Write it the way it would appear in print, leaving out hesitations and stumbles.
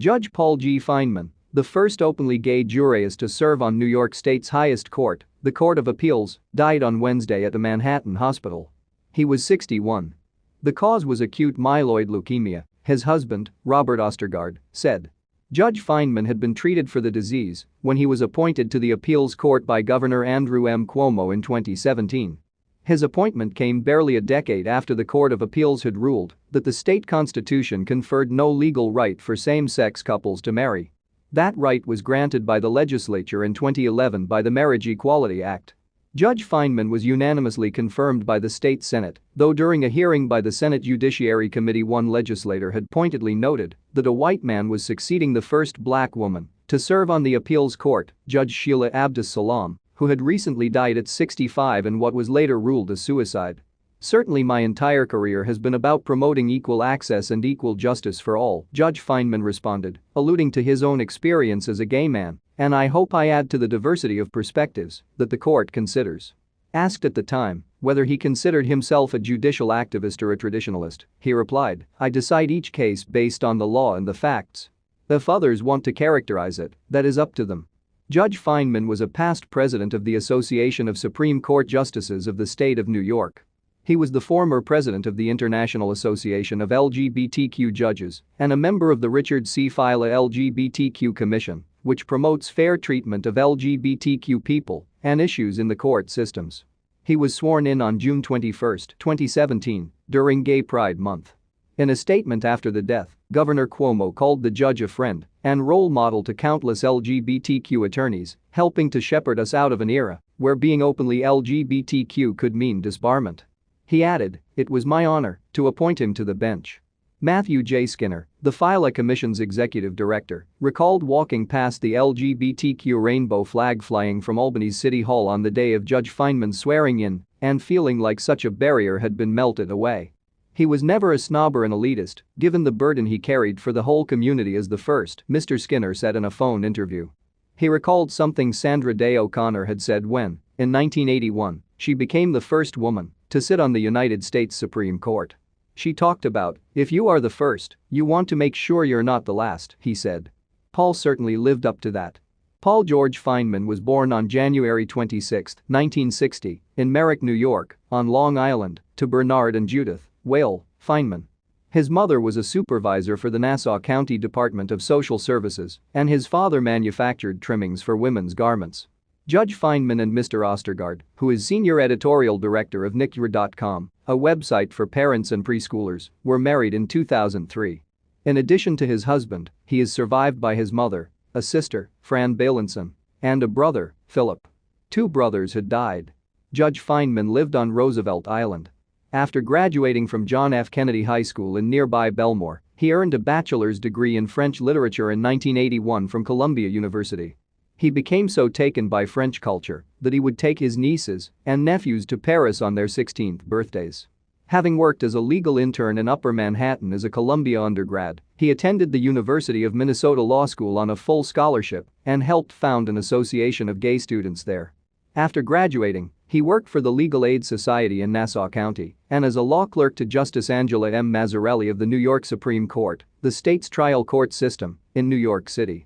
Judge Paul G. Feinman, the first openly gay jurist to serve on New York State's highest court, the Court of Appeals, died on Wednesday at a Manhattan hospital. He was 61. The cause was acute myeloid leukemia, his husband, Robert Ostergaard, said. Judge Feinman had been treated for the disease when he was appointed to the appeals court by Governor Andrew M. Cuomo in 2017. His appointment came barely a decade after the Court of Appeals had ruled that the state constitution conferred no legal right for same-sex couples to marry. That right was granted by the legislature in 2011 by the Marriage Equality Act. Judge Feinman was unanimously confirmed by the state Senate, though during a hearing by the Senate Judiciary Committee one legislator had pointedly noted that a white man was succeeding the first black woman to serve on the appeals court, Judge Sheila Abdus Salam, who had recently died at 65 in what was later ruled a suicide. Certainly my entire career has been about promoting equal access and equal justice for all, Judge Feinman responded, alluding to his own experience as a gay man, and I hope I add to the diversity of perspectives that the court considers. Asked at the time whether he considered himself a judicial activist or a traditionalist, he replied, I decide each case based on the law and the facts. If others want to characterize it, that is up to them. Judge Feinman was a past president of the Association of Supreme Court Justices of the State of New York. He was the former president of the International Association of LGBTQ Judges and a member of the Richard C. Fila LGBTQ Commission, which promotes fair treatment of LGBTQ people and issues in the court systems. He was sworn in on June 21, 2017, during Gay Pride Month. In a statement after the death, Governor Cuomo called the judge a friend and role model to countless LGBTQ attorneys, helping to shepherd us out of an era where being openly LGBTQ could mean disbarment. He added, it was my honor to appoint him to the bench. Matthew J. Skinner, the Fila Commission's executive director, recalled walking past the LGBTQ rainbow flag flying from Albany's City Hall on the day of Judge Feinman's swearing in and feeling like such a barrier had been melted away. He was never a snob or an elitist, given the burden he carried for the whole community as the first, Mr. Skinner said in a phone interview. He recalled something Sandra Day O'Connor had said when, in 1981, she became the first woman to sit on the United States Supreme Court. She talked about, if you are the first, you want to make sure you're not the last, he said. Paul certainly lived up to that. Paul George Feinman was born on January 26, 1960, in Merrick, New York, on Long Island, to Bernard and Judith Whale Feinman. His mother was a supervisor for the Nassau County Department of Social Services, and his father manufactured trimmings for women's garments. Judge Feinman and Mr. Ostergaard, who is senior editorial director of NYCUR.com, a website for parents and preschoolers, were married in 2003. In addition to his husband, he is survived by his mother, a sister, Fran Bailenson, and a brother, Philip. Two brothers had died. Judge Feinman lived on Roosevelt Island. After graduating from John F. Kennedy High School in nearby Belmore, he earned a bachelor's degree in French literature in 1981 from Columbia University. He became so taken by French culture that he would take his nieces and nephews to Paris on their 16th birthdays. Having worked as a legal intern in Upper Manhattan as a Columbia undergrad, he attended the University of Minnesota Law School on a full scholarship and helped found an association of gay students there. After graduating, he worked for the Legal Aid Society in Nassau County and as a law clerk to Justice Angela M. Mazzarelli of the New York Supreme Court, the state's trial court system, in New York City.